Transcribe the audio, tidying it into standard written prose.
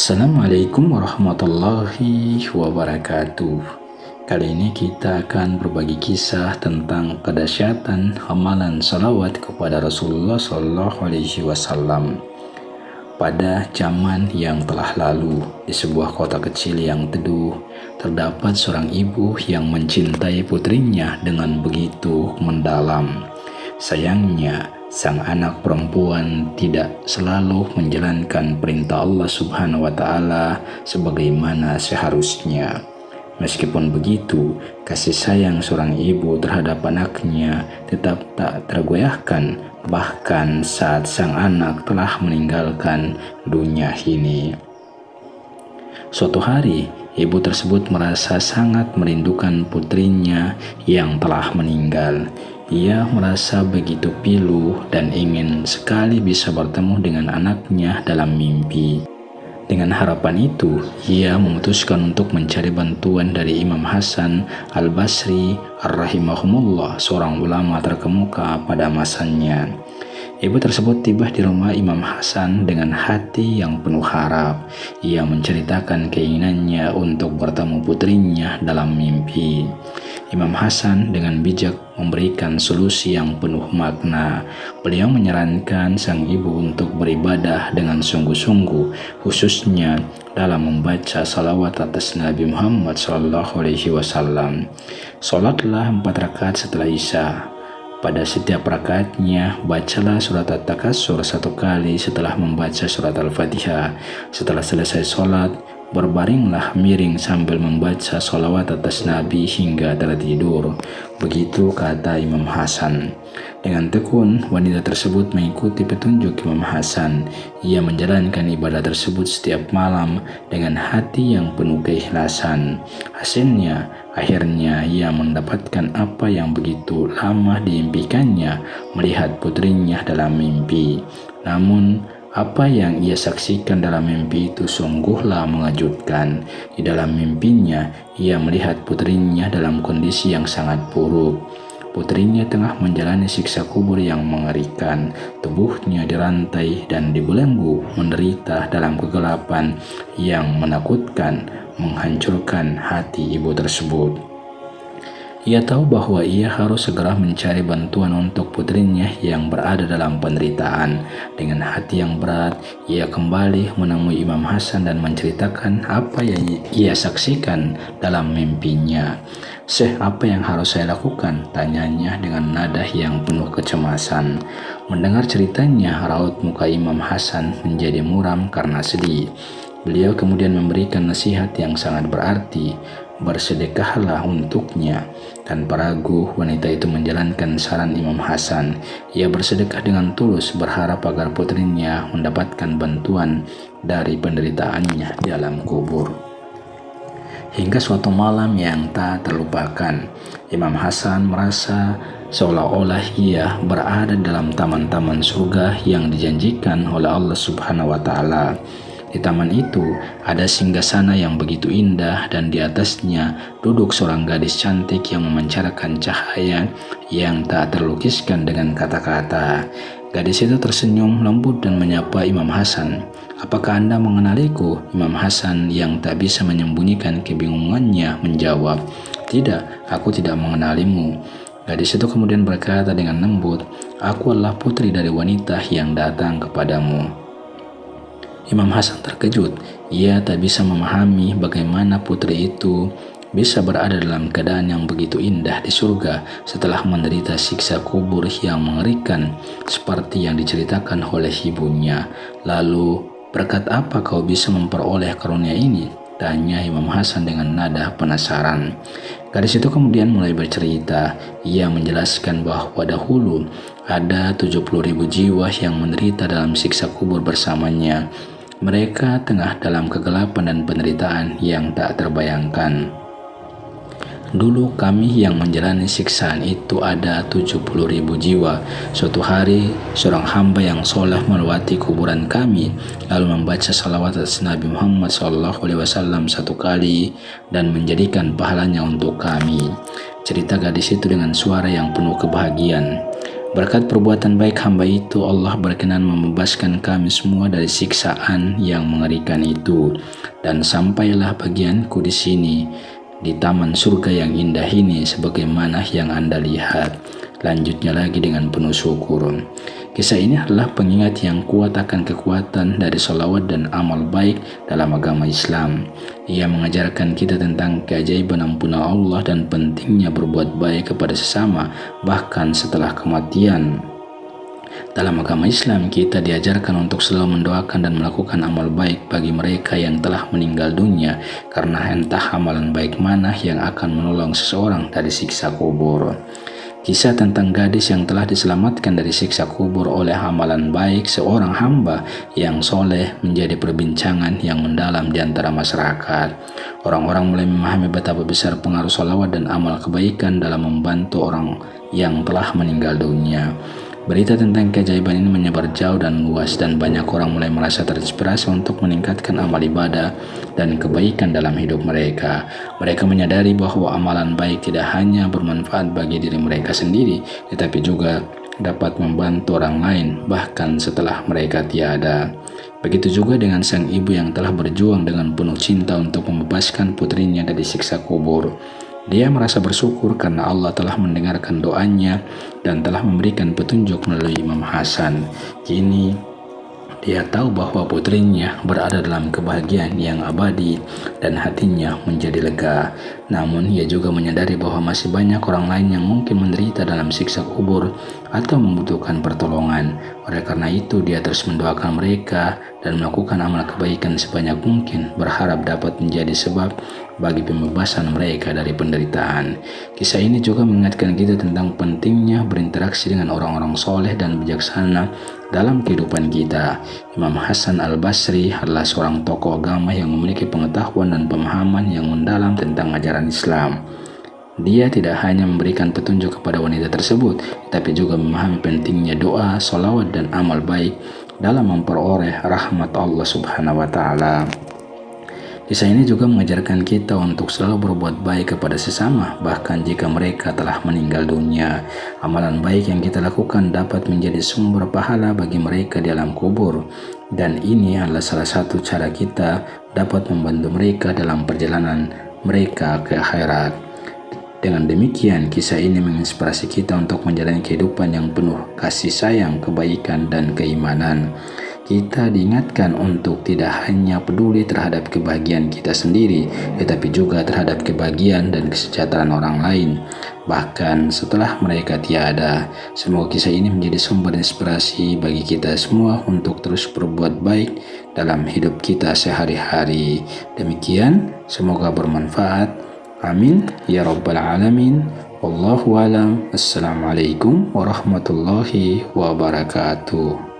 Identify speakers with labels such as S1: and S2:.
S1: Assalamualaikum warahmatullahi wabarakatuh. Kali ini kita akan berbagi kisah tentang kedahsyatan amalan salawat kepada Rasulullah SAW. Pada zaman yang telah lalu, di sebuah kota kecil yang teduh, terdapat seorang ibu yang mencintai putrinya dengan begitu mendalam. Sayangnya, sang anak perempuan tidak selalu menjalankan perintah Allah Subhanahu wa Ta'ala sebagaimana seharusnya. Meskipun begitu, kasih sayang seorang ibu terhadap anaknya tetap tak tergoyahkan, bahkan saat sang anak telah meninggalkan dunia ini. Suatu hari, ibu tersebut merasa sangat merindukan putrinya yang telah meninggal. Ia merasa begitu pilu dan ingin sekali bisa bertemu dengan anaknya dalam mimpi. Dengan harapan itu, ia memutuskan untuk mencari bantuan dari Imam Hasan Al-Basri ar-rahimahumullah, seorang ulama terkemuka pada masanya. Ibu tersebut tiba di rumah Imam Hasan dengan hati yang penuh harap. Ia menceritakan keinginannya untuk bertemu putrinya dalam mimpi. Imam Hasan dengan bijak memberikan solusi yang penuh makna. Beliau menyarankan sang ibu untuk beribadah dengan sungguh-sungguh, khususnya dalam membaca salawat atas Nabi Muhammad SAW. Sholatlah 4 rakaat setelah Isya. Pada setiap rakaatnya, bacalah surat At-Takatsur 1 kali setelah membaca surat Al-Fatihah. Setelah selesai sholat, berbaringlah miring sambil membaca sholawat atas Nabi hingga tertidur. Begitu kata Imam Hasan. Dengan tekun, wanita tersebut mengikuti petunjuk Imam Hasan. Ia menjalankan ibadah tersebut setiap malam dengan hati yang penuh keikhlasan. Hasilnya, akhirnya ia mendapatkan apa yang begitu lama diimpikannya, melihat putrinya dalam mimpi. Namun, apa yang ia saksikan dalam mimpi itu sungguhlah mengejutkan. Di dalam mimpinya, ia melihat putrinya dalam kondisi yang sangat buruk. Putrinya tengah menjalani siksa kubur yang mengerikan. Tubuhnya dirantai dan dibelenggu, menderita dalam kegelapan yang menakutkan, menghancurkan hati ibu tersebut. Ia tahu bahwa ia harus segera mencari bantuan untuk putrinya yang berada dalam penderitaan. Dengan hati yang berat, ia kembali menemui Imam Hasan dan menceritakan apa yang ia saksikan dalam mimpinya. "Syekh, apa yang harus saya lakukan?" tanyanya dengan nada yang penuh kecemasan. Mendengar ceritanya, raut muka Imam Hasan menjadi muram karena sedih. Beliau kemudian memberikan nasihat yang sangat berarti, "Bersedekahlah untuknya." Tanpa ragu, wanita itu menjalankan saran Imam Hasan. Ia bersedekah dengan tulus, berharap agar putrinya mendapatkan bantuan dari penderitaannya di alam kubur. Hingga suatu malam yang tak terlupakan, Imam Hasan merasa seolah-olah ia berada dalam taman-taman surga yang dijanjikan oleh Allah Subhanahu wa Ta'ala. Di taman itu ada singgasana yang begitu indah, dan di atasnya duduk seorang gadis cantik yang memancarkan cahaya yang tak terlukiskan dengan kata-kata. Gadis itu tersenyum lembut dan menyapa Imam Hasan. "Apakah Anda mengenaliku?" Imam Hasan yang tak bisa menyembunyikan kebingungannya menjawab, "Tidak, aku tidak mengenalimu." Gadis itu kemudian berkata dengan lembut, "Aku adalah putri dari wanita yang datang kepadamu." Imam Hasan terkejut. Ia tak bisa memahami bagaimana putri itu bisa berada dalam keadaan yang begitu indah di surga setelah menderita siksa kubur yang mengerikan seperti yang diceritakan oleh ibunya. "Lalu, berkat apa kau bisa memperoleh karunia ini?" tanya Imam Hasan dengan nada penasaran. Gadis itu kemudian mulai bercerita. Ia menjelaskan bahwa dahulu ada 70.000 jiwa yang menderita dalam siksa kubur bersamanya. Mereka tengah dalam kegelapan dan penderitaan yang tak terbayangkan. "Dulu kami yang menjalani siksaan itu ada 70.000 jiwa. Suatu hari, seorang hamba yang soleh melewati kuburan kami, lalu membaca salawat atas Nabi Muhammad SAW 1 kali dan menjadikan pahalanya untuk kami." Cerita gadis itu dengan suara yang penuh kebahagiaan. Berkat perbuatan baik hamba itu, Allah berkenan membebaskan kami semua dari siksaan yang mengerikan itu. Dan sampailah bagianku di sini, di taman surga yang indah ini, sebagaimana yang Anda lihat. Lanjutnya lagi dengan penuh syukur. Kisah ini adalah pengingat yang kuat akan kekuatan dari sholawat dan amal baik dalam agama Islam. Ia mengajarkan kita tentang keajaiban ampunan Allah dan pentingnya berbuat baik kepada sesama, bahkan setelah kematian. Dalam agama Islam, kita diajarkan untuk selalu mendoakan dan melakukan amal baik bagi mereka yang telah meninggal dunia, karena entah amalan baik mana yang akan menolong seseorang dari siksa kubur. Kisah tentang gadis yang telah diselamatkan dari siksa kubur oleh amalan baik seorang hamba yang soleh menjadi perbincangan yang mendalam di antara masyarakat. Orang-orang mulai memahami betapa besar pengaruh sholawat dan amal kebaikan dalam membantu orang yang telah meninggal dunia. Berita tentang keajaiban ini menyebar jauh dan luas, dan banyak orang mulai merasa terinspirasi untuk meningkatkan amal ibadah dan kebaikan dalam hidup mereka. Mereka menyadari bahwa amalan baik tidak hanya bermanfaat bagi diri mereka sendiri, tetapi juga dapat membantu orang lain bahkan setelah mereka tiada. Begitu juga dengan sang ibu yang telah berjuang dengan penuh cinta untuk membebaskan putrinya dari siksa kubur. Dia merasa bersyukur karena Allah telah mendengarkan doanya dan telah memberikan petunjuk melalui Imam Hasan. Kini dia tahu bahwa putrinya berada dalam kebahagiaan yang abadi dan hatinya menjadi lega. Namun ia juga menyadari bahwa masih banyak orang lain yang mungkin menderita dalam siksa kubur atau membutuhkan pertolongan. Oleh karena itu, dia terus mendoakan mereka dan melakukan amal kebaikan sebanyak mungkin, berharap dapat menjadi sebab bagi pembebasan mereka dari penderitaan. Kisah ini juga mengingatkan kita tentang pentingnya berinteraksi dengan orang-orang soleh dan bijaksana dalam kehidupan kita. Imam Hasan al-Basri adalah seorang tokoh agama yang memiliki pengetahuan dan pemahaman yang mendalam tentang ajaran Islam. Dia tidak hanya memberikan petunjuk kepada wanita tersebut, tapi juga memahami pentingnya doa, sholawat, dan amal baik dalam memperoleh rahmat Allah Subhanahu wa Ta'ala. Kisah ini juga mengajarkan kita untuk selalu berbuat baik kepada sesama, bahkan jika mereka telah meninggal dunia. Amalan baik yang kita lakukan dapat menjadi sumber pahala bagi mereka di alam kubur, dan ini adalah salah satu cara kita dapat membantu mereka dalam perjalanan mereka ke akhirat. Dengan demikian, kisah ini menginspirasi kita untuk menjalani kehidupan yang penuh kasih sayang, kebaikan, dan keimanan. Kita diingatkan untuk tidak hanya peduli terhadap kebahagiaan kita sendiri, tetapi juga terhadap kebahagiaan dan kesejahteraan orang lain, bahkan setelah mereka tiada. Semoga kisah ini menjadi sumber inspirasi bagi kita semua untuk terus berbuat baik dalam hidup kita sehari-hari. Demikian, semoga bermanfaat. Amin ya rabbal alamin. Wallahu alam. Assalamualaikum warahmatullahi wabarakatuh.